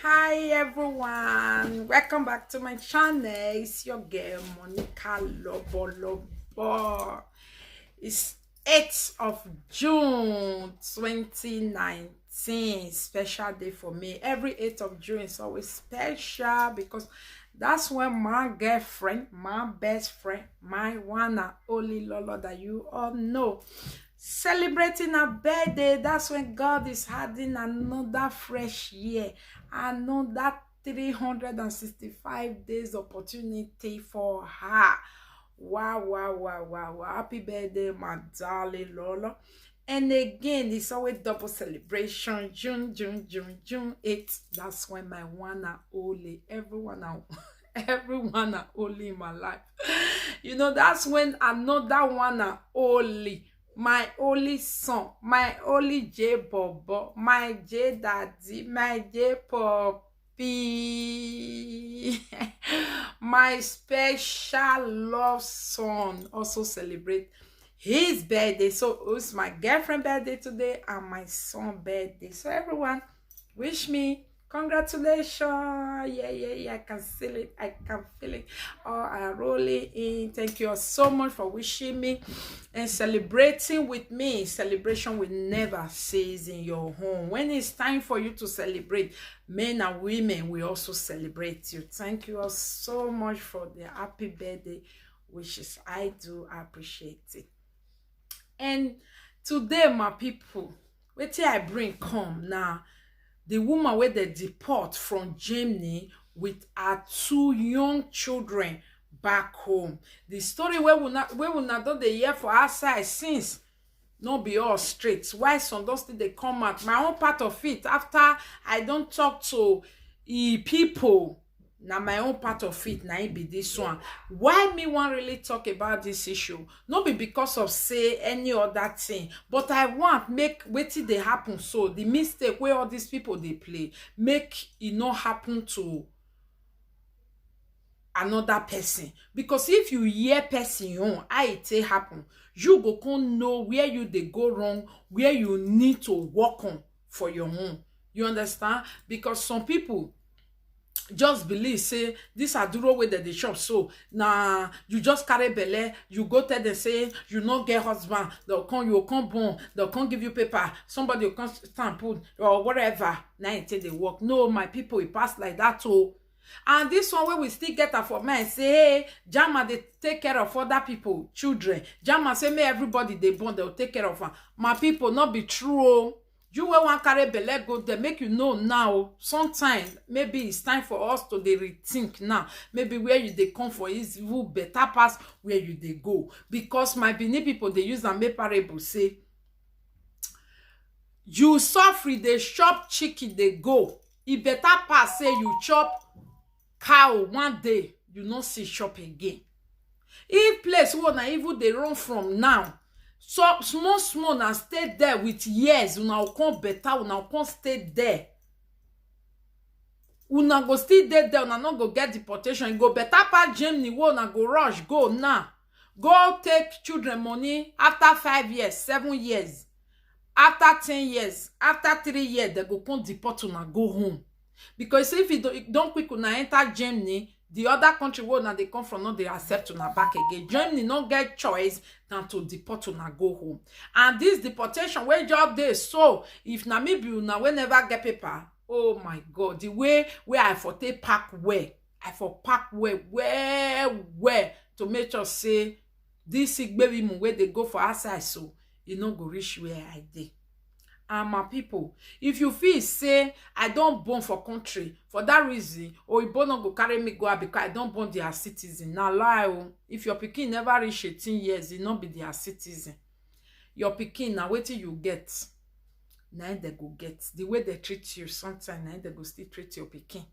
Hi everyone, welcome back to my channel. It's your girl Monica Lobo Lobo. It's 8th of June 2019. Special day for me. Every 8th of June is always special because that's when my girlfriend, my best friend, my one and only Lolo that you all know, celebrating her birthday. That's when God is adding another fresh year, another 365 days opportunity for her. Wow, wow, wow, wow, wow. Happy birthday, my darling Lola. And again, it's always double celebration. June 8th. That's when my one and only, everyone and everyone and only in my life. You know, that's when another one and only, my only son, my only J Bobo, my J Daddy, my J Poppy, my special love son also celebrate his birthday. So it's my girlfriend birthday today and my son birthday. So everyone, wish me congratulations. Yeah, I can feel it, I can feel it. Oh, I'm rolling in. Thank you all so much for wishing me and celebrating with me. Celebration will never cease in your home. When it's time for you to celebrate, men and women will also celebrate you. Thank you all so much for the happy birthday wishes. I do appreciate it. And today, my people, wetin I bring come now. The woman wey they deport from Germany with her two young children back home. The story where we not don dey hear for outside since no be all straight. Why some don still dey come out? My own part of it, after I don't talk to people, now my own part of it now it be this one. Why me wan really talk about this issue? Not be because of say any other thing, but I want make wetin dey happen, so the mistake where all these people they play, make it not happen to another person. Because if you hear person own how it take happen, you go come know where you they go wrong, where you need to work on for your own. You understand? Because some people just believe say this aduro wey dem dey chop, so na you just carry belle, you go tell them say you no get husband, they'll come, you come born, they'll come give you paper, somebody will come stamp put or whatever. Now it take the work. No, my people, it pass like that too. And this one where we still get her for men say, hey, Jama they take care of other people children. Jama say may everybody they born, they'll take care of her. My people, not be true. You will want carry belle go there, make you know now. Sometimes maybe it's time for us to dey rethink now. Maybe where you they come for is even better pass where you they go. Because my Benin people they use and make parable say, you suffer they chop chicken they go. It better pass say you chop cow one day, you not see chop again. If place where na even they run from now, so small and stay there with years, una come better, una come stay there. Una go still there, una not go get deportation. You go better pass Germany, una go rush, go now. Go take children money after 5 years, 7 years, after 10 years, after 3 years, they go come deport una go home. Because if you don't quick una enter Germany, the other country where now they come from, not they accept una back again. Germany not get choice than to deport una go home. And this deportation where job dey, so if na me be una we never get paper, oh my God, the way where I for take pack where I for pack where to make sure say this sick baby moon where they go for outside, so you no go reach where I dey. And my people, if you feel say I don't born for country for that reason, or you no go carry me go out because I don't born their citizen, now lie. If your pikin never reach 18 years, it not be their citizen. Your pikin now wetin you get, now they go get the way they treat you. Sometimes now they go still treat your pikin.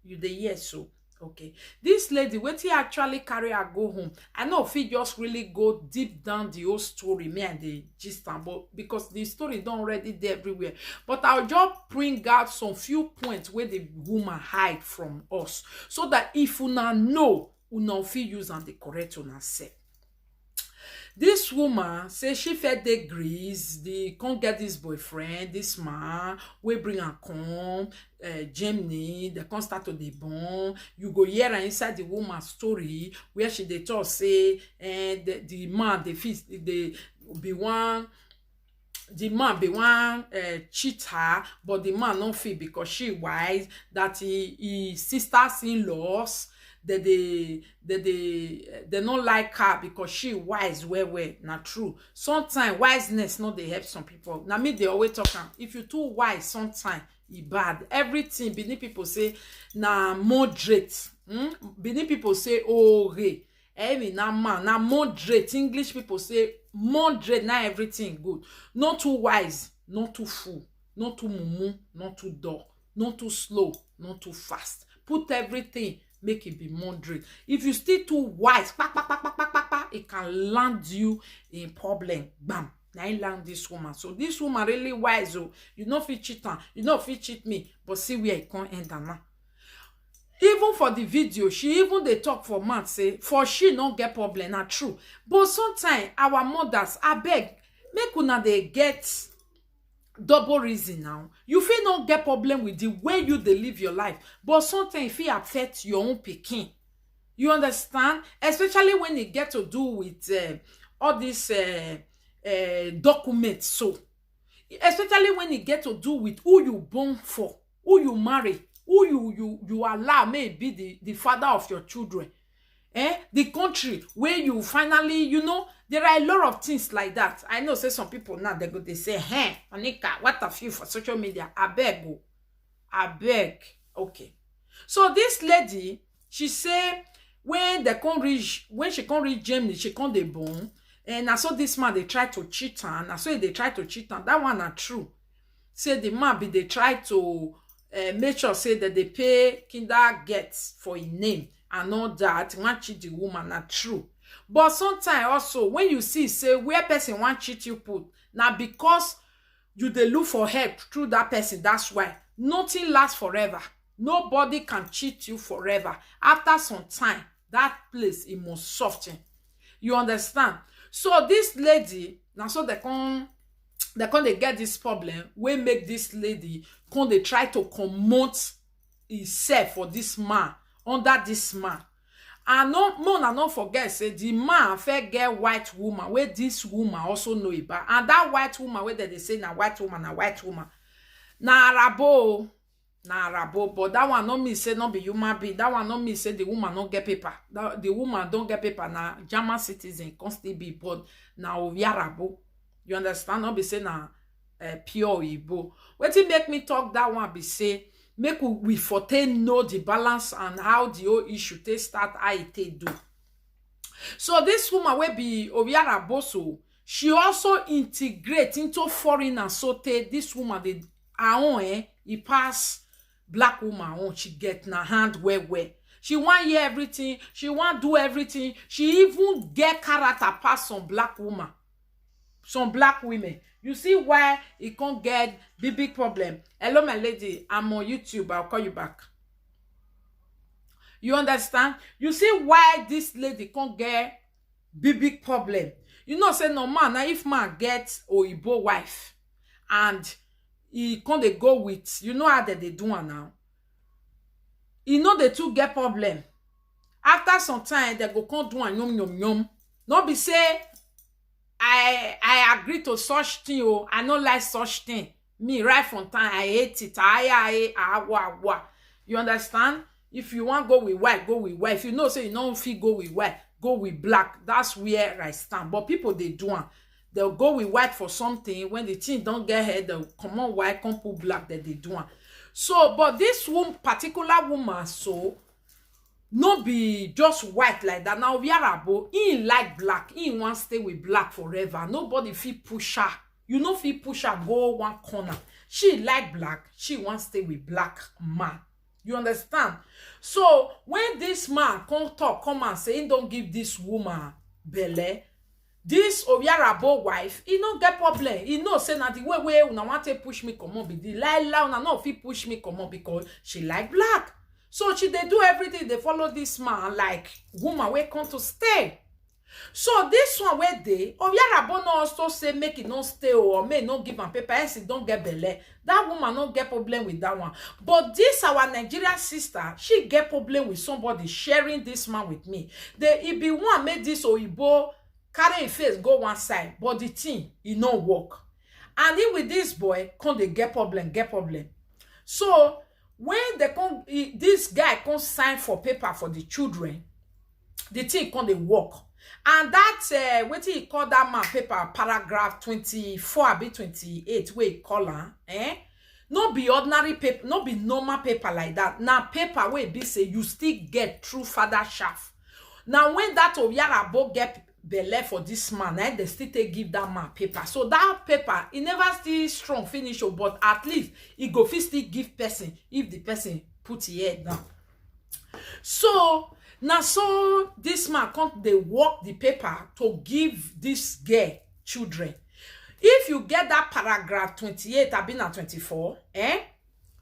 You the year so. Okay, this lady wetin actually carry her go home. I know if he just really go deep down the whole story, me and the gist am, but because the story don't already there everywhere. But I'll just bring out some few points where the woman hide from us, so that if una know, una fit use and the correct una self. This woman say she fed the grease, they can't get this boyfriend, this man, we bring her come, Germany, they can't start to the bone. You go here and inside the woman's story, where she they talk say, and the man, the man be one cheater, but the man not feel because she wise that he sisters-in-laws that they not like her because she wise well not true. Sometimes wiseness not they help some people. Now me they always talk if you too wise sometimes it bad. Everything beneath people say na moderate. Beneath people say oh hey. Na man na moderate. English people say moderate, na everything good. Not too wise, not too fool, not too mumu, not too dull, not too slow, not too fast. Put everything, make it be moderate. If you still too wise, it can land you in problem. Bam. Now I land this woman. So this woman really wise. Oh, you know fit cheat her, you know fit cheat me, but see where it can't end now. Even for the video, she even they talk for months say for she not get problem, not true. But sometimes our mothers, I beg, make una they get double reason now. You feel not get problem with the way you they live your life, but sometimes if it affect your own pikin, you understand? Especially when it get to do with all these documents. So, especially when it get to do with who you born for, who you marry, who you allow may be the father of your children, the country where you finally, you know, there are a lot of things like that. I know say some people now they say, hey Monica, what have you for social media? I beg. Okay, so this lady, she say when she can't reach Germany, she can't dey born, and I saw this man they try to cheat her, and I saw they try to cheat her. That one not true. Say the man be they try to make sure say that they pay kindergarten for his name and all that. Want cheat the woman, not true. But sometimes also when you see say where person want cheat you put now because you they look for help through that person. That's why nothing lasts forever. Nobody can cheat you forever. After some time, that place it must soften. You understand? So this lady now, so they get this problem. We make this lady come they try to promote himself for this man under this man. And not forget say the man fair get white woman where this woman also know about, and that white woman where they say na white woman na Arabo, but that one no mean say no be human being. That one no mean say the woman no get paper. The woman don't get paper na German citizen can still be, but na Arabo. You understand? Not be say na pure Igbo. Wetin make me talk that one be say make we for know the balance and how the whole issue take start, how it take do. So this woman will be Obiarabo, so she also integrate into foreign and so this woman they her own he pass black woman own. She get na hand where she want hear everything, she want do everything. She even get character pass some black woman, some black women. You see why it can't get big problem. Hello, my lady. I'm on YouTube. I'll call you back. You understand? You see why this lady can't get big problem. You know, say no man. Now, if man gets Oyibo wife and he can't go with, you know how they do it now. You know they two get problem. After some time, they go can't do a yum. Not be say, I agree to such thing. Oh, I don't like such thing. Me right from time I hate it. You understand? If you want go with white, go with white. If you know say you don't feel go with white, go with black. That's where I stand. But people they do it. They'll go with white for something. When the thing don't get head, they'll come on white, come put black that they do it. So, but this particular woman, so no be just white like that. Now Obiarabo, he like black. He want stay with black forever. Nobody feel push her. You know feel push her go one corner. She like black. She want stay with black man. You understand? So when this man come and say he don't give this woman belle, this Obiarabo wife, he don't get problem. He know say na the way una want to push me come on be the lie una no fit push me come on because she like black. So they do everything. They follow this man like woman wey come to stay. So this one where they Obiarabo no also say make it not stay or may not give am paper, else it don't get belle. That woman not get problem with that one. But this our Nigerian sister, she get problem with somebody sharing this man with me. It be one made this Oyibo carry a face go one side, but the thing it no work. And then with this boy, come they get problem. So when they come, this guy come sign for paper for the children, the thing come they work. And that what he call that man paper paragraph 24 be 28 where he call her, no be ordinary paper, no be normal paper like that. Now paper where be say you still get through father shaft. Now when that Obiarabo get belle for this man, they still take give that man paper. So that paper, it never still strong finish, but at least it go fit still give person if the person put his head down. So now, so this man come they work the paper to give this girl children. If you get that paragraph 28, I've been at 24,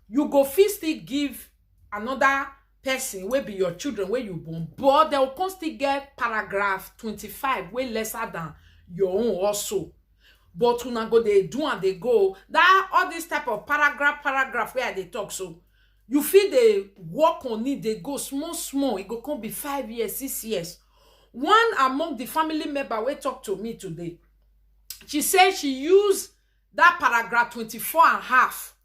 you go fit still give another person will be your children where you born, but they will constantly get paragraph 25 way lesser than your own also. But when I go they do and they go that all this type of paragraph where they talk, so you feel they work on it, they go small, it go come be 5 years, 6 years. One among the family member will talk to me today. She said she used that paragraph 24 and half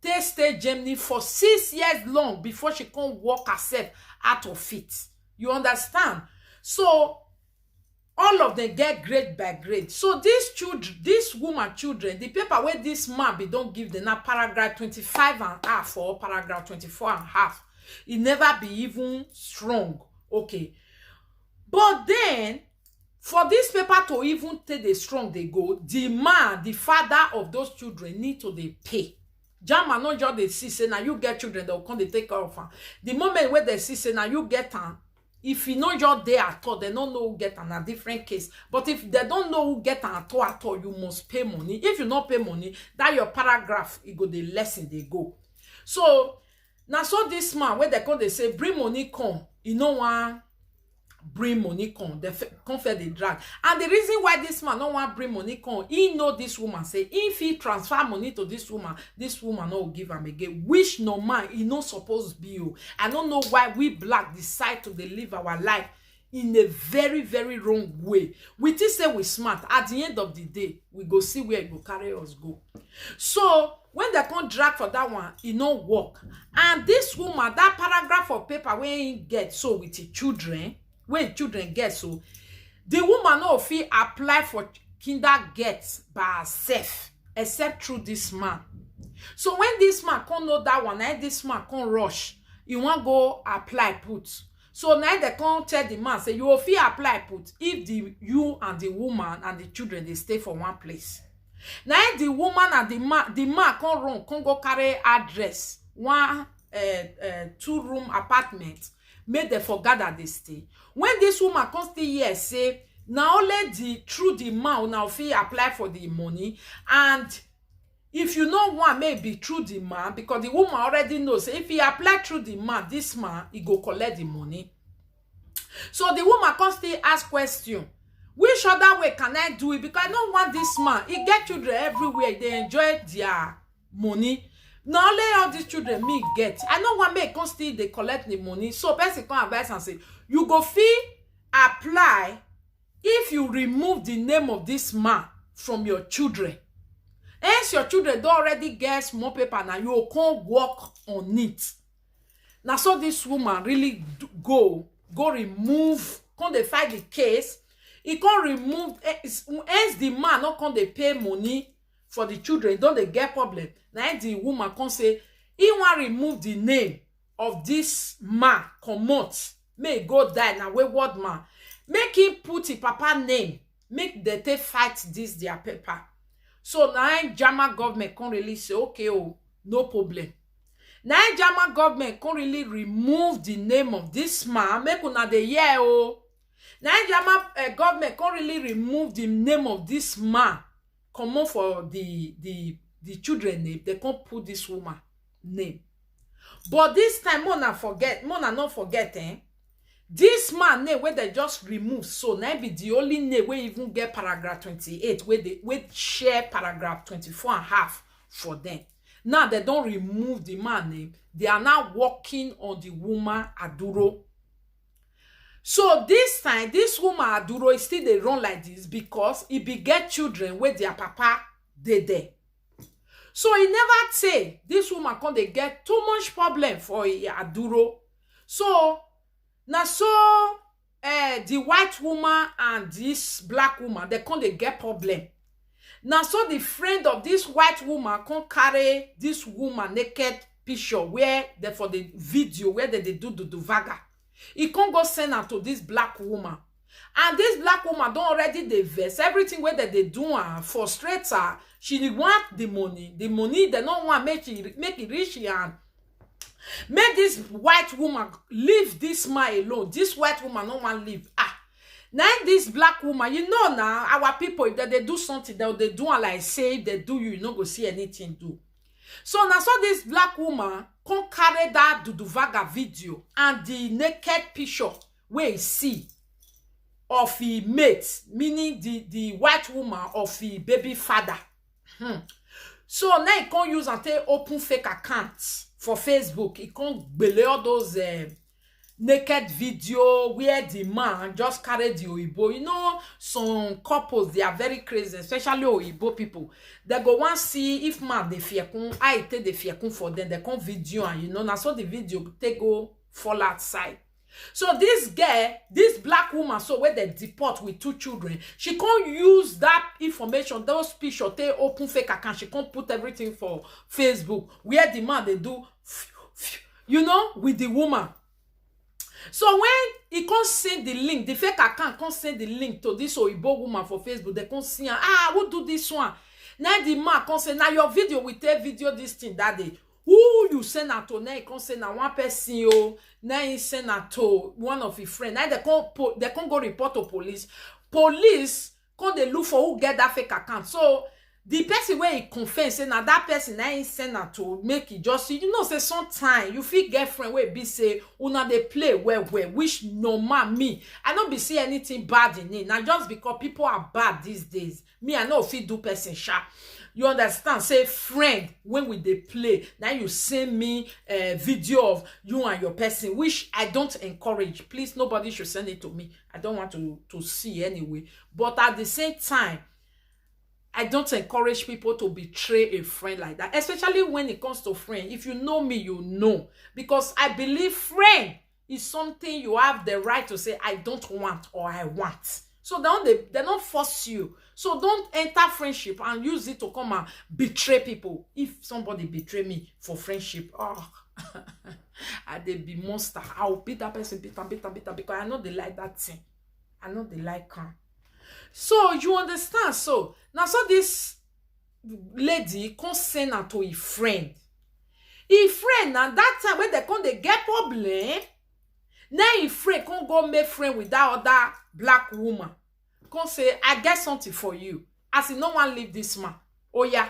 they stay Germany for 6 years long before she can walk herself out of it. You understand? So all of them get grade by grade. So these children, this woman children, the paper where this man be don't give them now paragraph 25 and half or paragraph 24 and half. It never be even strong. Okay. But then for this paper to even take the strong they go, the man, the father of those children need to they pay. Jama no just they see say now you get children that will come they take care of them. The moment where they see say now you get them, if you know you're there at all, they don't know who get an a different case. But if they don't know who get an at all, you must pay money. If you not pay money, that your paragraph it go the lesson they go. So now so this man where they come they say bring money come, you know one bring money come, they come for the drag. And the reason why this man don't want bring money come, he know this woman say if he transfer money to this woman no give him again. Which no man he no supposed be you. I don't know why we black decide to live our life in a very, very wrong way. We think say we smart. At the end of the day, we go see where it will carry us go. So when they come drag for that one, it no work. And this woman, that paragraph of paper where he get so with the children, when children get so, the woman no fit apply for kinder get by herself except through this man. So when this man can't know that one, now this man can't rush, he want go apply put. So now they can't tell the man say you will fit apply put if you and the woman and the children they stay for one place. Now the woman and the man can't run, can't go carry address one 2-room apartment. Make them forget that they stay. When this woman comes to here say now only through the man now fee apply for the money, and if you know one maybe through the man because the woman already knows if he apply through the man, this man he go collect the money. So the woman comes to ask question, which other way can I do it? Because I don't want this man. He get children everywhere. They enjoy their money. Not only all these children me get. I know one may constantly they collect the money. So person come advise and say, you go fee apply if you remove the name of this man from your children. Hence your children don't already get small paper now. You can't work on it. Now so this woman really go remove, can't they fight the case? He can't remove, hence the man not can't they pay money for the children, don't they get problem? Now the woman can say, he want remove the name of this man, comot, may go die now wayward man. Make him put his papa name, make the take fight this their paper. So now German government can really say, okay, oh, no problem. Now German government can really remove the name of this man, make una the year, oh. Now German government can really remove the name of this man, come on for the children name, they can't put this woman name. But this time, Mona not forget, This man name where they just remove, so now be the only name where even get paragraph 28 where they share paragraph 24 and half for them. Now they don't remove the man name. They are now working on the woman Aduro. So this time, this woman Aduro is still they run like this because he beget children where their papa they there. So he never say this woman can they get too much problem for Aduro. So now so the white woman and this black woman they can't they get problem. Now so the friend of this white woman can carry this woman naked picture where they for the video where they do the vaga. He can't go send her to this black woman. And this black woman don't already they vex everything where they do her frustrate her. She want the money. The money they don't want make it rich and make this white woman leave this man alone. This white woman don't want leave. Now this black woman, you know now our people if they do something they do like say if they do you not go see anything do. So now so this black woman can carry that Duduvaga video and the naked picture where you see of the mate, meaning the white woman of the baby father. So now you can use and take open fake accounts for Facebook. You can belay all those naked video where the man just carry the Oyibo. You know, some couples they are very crazy, especially Oyibo people. They go want see if man they fear kun, I take the fear kun for them. They come video and you know now so the video they go fall outside. So this girl, this black woman, so where they deport with 2 children, she can't use that information, those pictures, they open fake account. She can't put everything for Facebook where the man they do, you know, with the woman. So when he can't send the link, the fake account can't send the link to this Oyibo woman for Facebook, they can't see who do this one. Now the man can't say, now your video will take video this thing that day. Who you send out to now? You can send out one person, now you send out to one of your friends. Now they can't go report to police. Police can't they look for who get that fake account. So the person where he confess say now that person now he send out to make it just you know say sometimes you feel girlfriend where be say una they play well which normal me. I don't be see anything bad in it. Now just because people are bad these days, me I know if you do person sharp. You understand? Say friend when we they play. Now you send me a video of you and your person, which I don't encourage. Please, nobody should send it to me. I don't want to see anyway. But at the same time, I don't encourage people to betray a friend like that. Especially when it comes to friend. If you know me, you know. Because I believe friend is something you have the right to say, I don't want or I want. So they don't force you. So don't enter friendship and use it to come and betray people. If somebody betray me for friendship, I they be monster. I will beat that person, beat because I know they like that thing. I know they like her. So you understand? So now so this lady can send her to a friend. A friend now that time when they get problem. Now a friend can't go make friend with that other black woman. Can't say, I get something for you. As if no one leave this man. Oh yeah.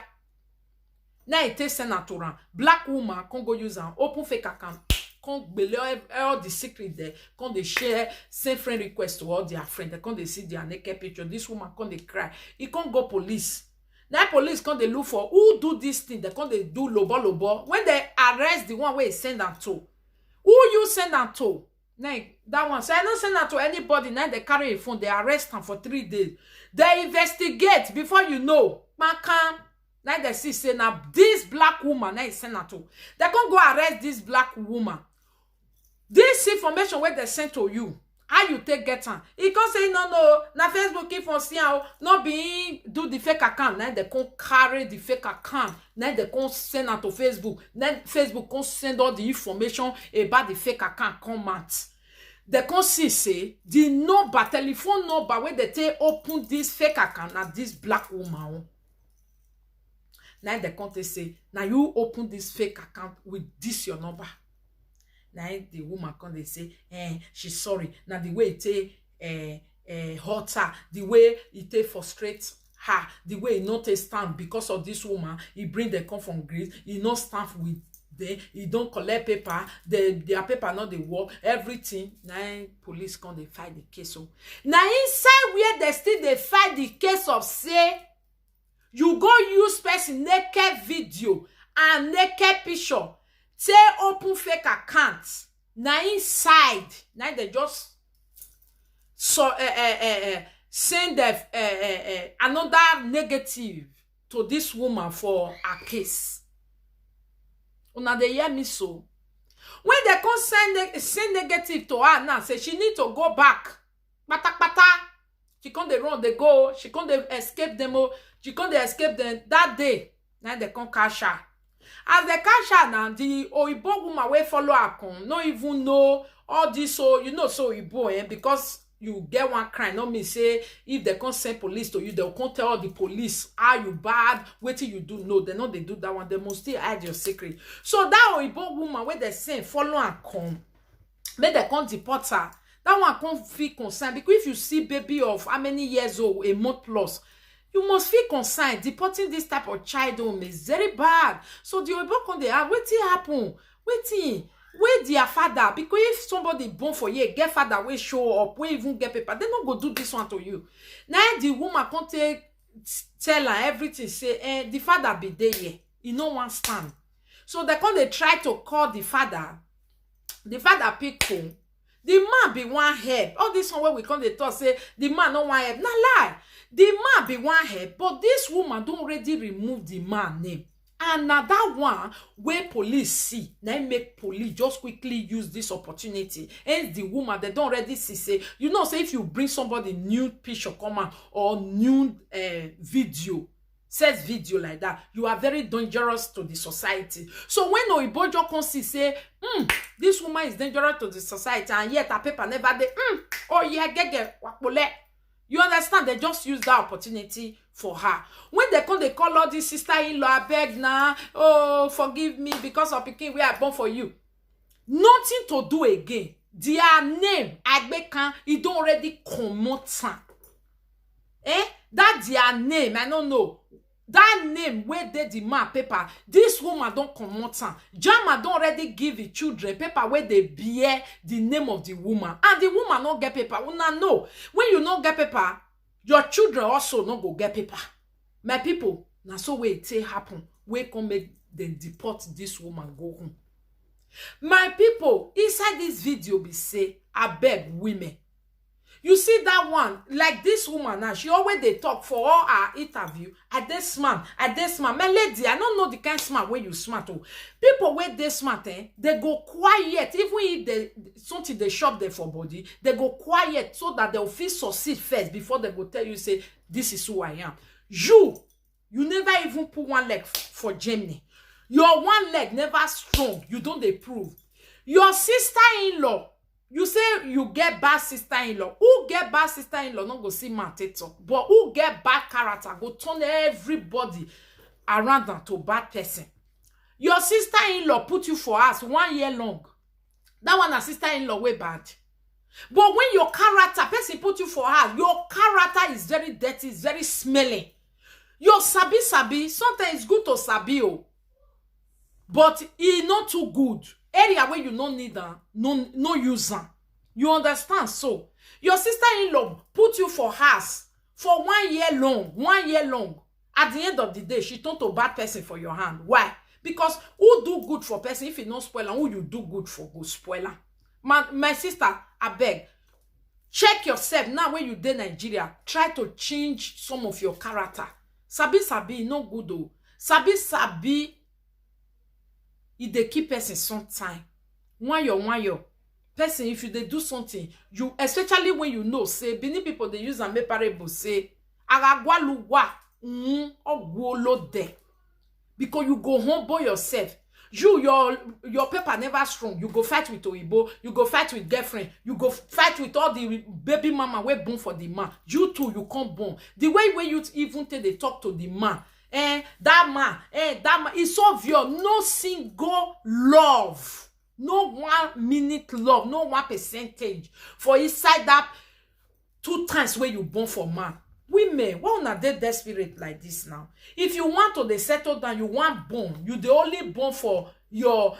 Now it takes senator. Black woman can't go use an open fake account. Can't believe all the secret there. Can't they share send friend request to all their friends. They can't they see their naked picture. This woman can't they cry. He can't go police. Now police can't they look for who do this thing. They can't they do lobo. When they arrest the one where they send them to. Who you send them to? Now, that one. So I don't send that to anybody. Now they carry a phone. They arrest them for 3 days. They investigate before you know. Now they see say now this black woman. Now send that to. They can't go arrest this black woman. This information where they send to you. How you take get on? He can say no. Na Facebook if on see how not being do the fake account. Now they can carry the fake account. Now they can send out to Facebook. Then Facebook can send all the information about the fake account come out. They can see say the number, telephone number where they take open this fake account at this black woman. Now they can say, now you open this fake account with this your number. Now the woman can they say, she's sorry. Now the way it hurt her, the way it frustrates her, the way it not stand because of this woman, he bring the come from Greece, he not stand with then e don collect paper, their paper not dey work, everything. Na police come dey fight the case. So na inside where they still dey fight the case of say you go use person naked video and naked picture take open fake account. Na inside na they just so send another negative to this woman for her case. Una dey hear me so? When they come send negative to her now, say she need to go back. Pata. She come dey run, they go. She come dey escape them. She come dey escape them that day. Now they come catch her. As they catch her now, the Oyibo woman wey follow her come, no even know all this. So you know, so Oyibo, because you get one crime, no mean say if they can't send police to you, they'll come tell the police how you bad, what you do. No, they know they do that one. They must still hide your secret. So that Oyibo woman where they say follow and come, make they come deport her. That one can't feel concerned, because if you see baby of how many years old, a month plus, you must feel concerned. Deporting this type of child home is very bad. So the Oyibo come they ask, wetin happen? Wetin? Where their father? Because if somebody born for you, get father will show up, we even get paper, they not go do this one to you. Now the woman can't tell her everything, say the father be there here. He no one stand. So they come they try to call the father. The father pick phone. The man be one help. All this one where we come they talk say the man no one help. Nah lie. The man be one help, but this woman don't already remove the man name. And now that one where police see, now make police just quickly use this opportunity. And the woman, they don't already see, say, you know, say if you bring somebody nude picture come out or nude video, says video like that, you are very dangerous to the society. So when Oyibo come see, say, this woman is dangerous to the society, and yet her paper never dey, oh yeah, get wakpole. You understand? They just use that opportunity for her. When they come, they call all this sister-in-law, I beg now, oh, forgive me because of pikin we are born for you. Nothing to do again. Their name, Agbekan, it don't already comot. That their name, I don't know. That name where they demand paper, this woman don't comot. Jama don't already give the children paper where they bear the name of the woman. And the woman not get paper. Una know. When you not get paper, your children also not go get paper. My people, now so way it happen. We come make them deport this woman go home. My people, inside this video be say, I beg women. You see that one, like this woman now, she always they talk for all her interview. At this man. My lady, I don't know the kind of smart where you smart. Oh. People where they smart, they go quiet. Even if they something they shop there for body, they go quiet so that they'll feel succeed first before they go tell you, say, this is who I am. You never even put one leg for Germany. Your one leg never strong. You don't they prove. Your sister-in-law, you say you get bad sister-in-law. Who get bad sister-in-law not go see man talk. But who get bad character go turn everybody around them to bad person. Your sister-in-law put you for us 1 year long. That one a sister-in-law way bad. But when your character, person put you for her, your character is very dirty, it's very smelly. Your sabi, sometimes it's good to sabi, oh. But it's not too good. Area where you don't need them, no use them. You understand? So, your sister-in-law put you for house for 1 year long, 1 year long. At the end of the day, she turned to a bad person for your hand. Why? Because who do good for person if you not spoil and who you do good for go spoiler. My sister, I beg, check yourself now when you dey Nigeria. Try to change some of your character. Sabi, no good though. Sabi, if they keep person sometime. One year. Person, if you they do something, you especially when you know, say, Benin people they use and make parable say, Aragwaluwa, ogwolo de. Because you go humble yourself. Your paper never strong. You go fight with Oyibo. You go fight with girlfriend. You go fight with all the baby mama we born for the man. You too, you can't born. The way you even take they talk to the man. That man, it's obvious. No single love. No 1 minute love. No 1% for inside that 2 times where you born for man. Women, why una dey desperate like this now? If you want to they settle down, you want born. You the only born for your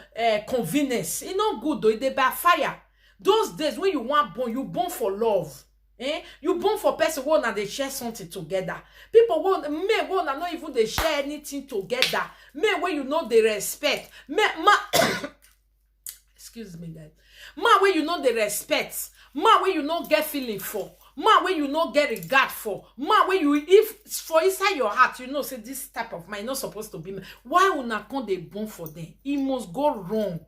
convenience. It's not good though, they backfire. Those days when you want born, you born for love. You born for person who na they share something together. People who men who na not even they share anything together. Men where you know they respect. Men excuse me, guys. Man where you know they respect. Man where you know get feeling for. Man where you know get regard for. Man where you, if for inside your heart you know say this type of man not supposed to be. Why una come they born for them? It must go wrong.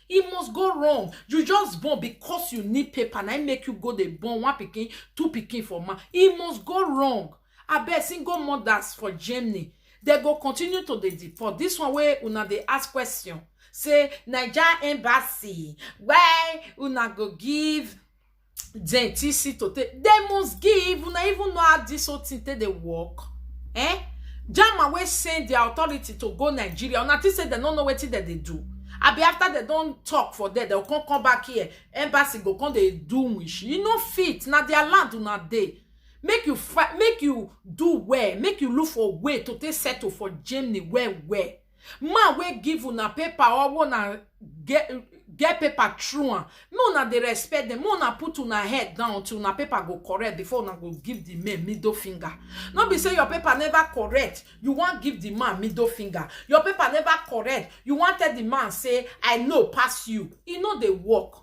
It must go wrong. You just born because you need paper and I make you go the born one picking, two picking for man. It must go wrong. I bet single mothers for Germany, they go continue to the deport. This one way una they ask question. Say Nigeria embassy, why una go give dentist to take? They must give. Una even know how this whole thing they work. Jama we send the authority to go Nigeria. Una think say they don't know what that they do. I be after they don't talk for that, they'll come back here. Embassy go come they do wish. You know fit. Now their land do not they. Make you fight, make you do well, make you look for way to take settle for Germany where. Man we give una paper or wanna get paper true. Me una they respect them. Me una put una head down till una paper go correct before una go give the man middle finger. Not be say your paper never correct. You want give the man middle finger. Your paper never correct. You want tell the man say I know pass you. You know they work.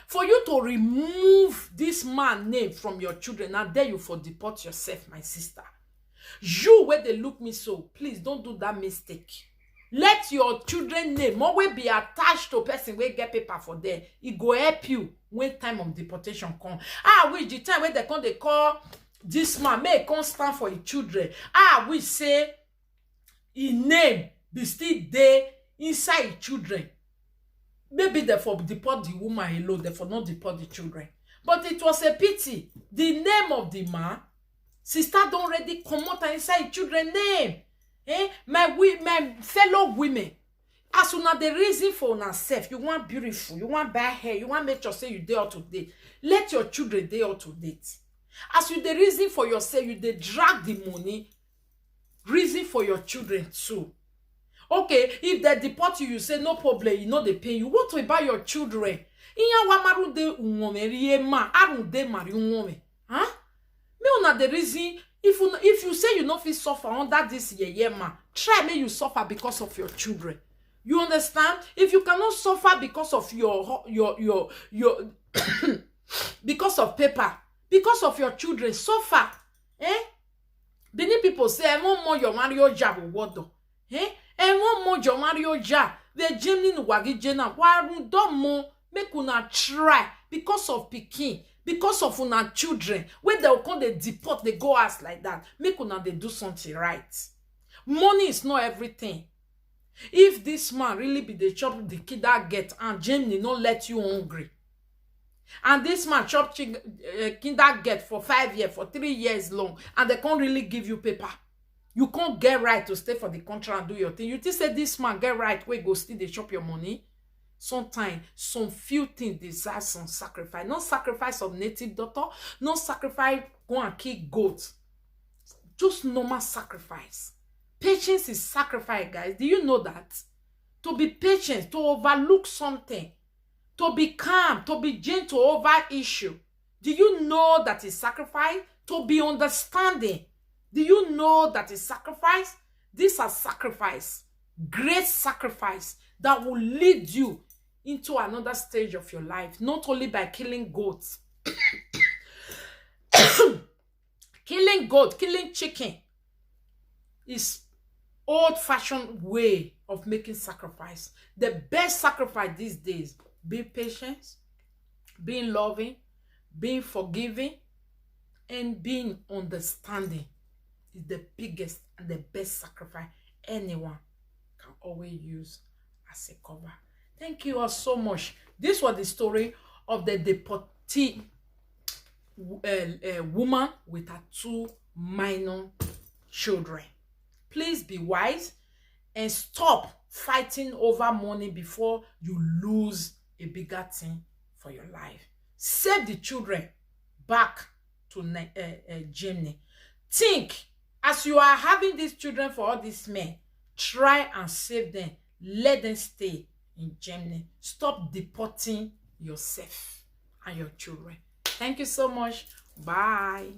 For you to remove this man name from your children, now there you for deport yourself, my sister. You where they look me so, please don't do that mistake. Let your children name always be attached to person where get paper for them. It go help you when time of deportation come. Which the time when they call this man may come stand for his children. We say his name be still there inside his children. Maybe they for deport the woman alone, they for not deport the children. But it was a pity. The name of the man, sister don't already come out inside children name. My fellow women, as soon as the reason for yourself, you want beautiful, you want bad hair, you want make sure say you day up to date. Let your children day up to date. As you the reason for yourself, you they drag the money. Reason for your children too. Okay, if they deport you, you say no problem, you know they pay you. What about your children? Inya wa maru de unwome riye ma arun de mari unwome. Me una the reason. If you say you not feel suffer under this year, man, try make you suffer because of your children. You understand? If you cannot suffer because of your because of paper, because of your children, suffer. Many people say, I want more your Mario job what do? I want more your Mario job. The Germany wagi jena. Why don't more make una try because of Peking? Because of una children, when they'll come, they deport, they go ask like that. Make una they do something right. Money is not everything. If this man really be the chop the kid that get and Germany not let you hungry, and this man chop kinder get for 5 years, for 3 years long, and they can't really give you paper, you can't get right to stay for the country and do your thing. You think say this man get right, where go still they chop your money? Sometimes some few things deserve some sacrifice. No sacrifice of native daughter, no sacrifice go and kill goats. Just normal sacrifice. Patience is sacrifice, guys. Do you know that? To be patient, to overlook something, to be calm, to be gentle over issue. Do you know that is sacrifice? To be understanding. Do you know that is sacrifice? These are sacrifice. Great sacrifice that will lead you into another stage of your life, not only by killing goats. Killing goat, killing chicken is old-fashioned way of making sacrifice. The best sacrifice these days, being patient, being loving, being forgiving, and being understanding is the biggest and the best sacrifice anyone can always use as a cover. Thank you all so much. This was the story of the deportee woman with her 2 minor children. Please be wise and stop fighting over money before you lose a bigger thing for your life. Save the children back to Germany. Think, as you are having these children for all these men, try and save them. Let them stay in Germany. Stop deporting yourself and your children. Thank you so much. Bye.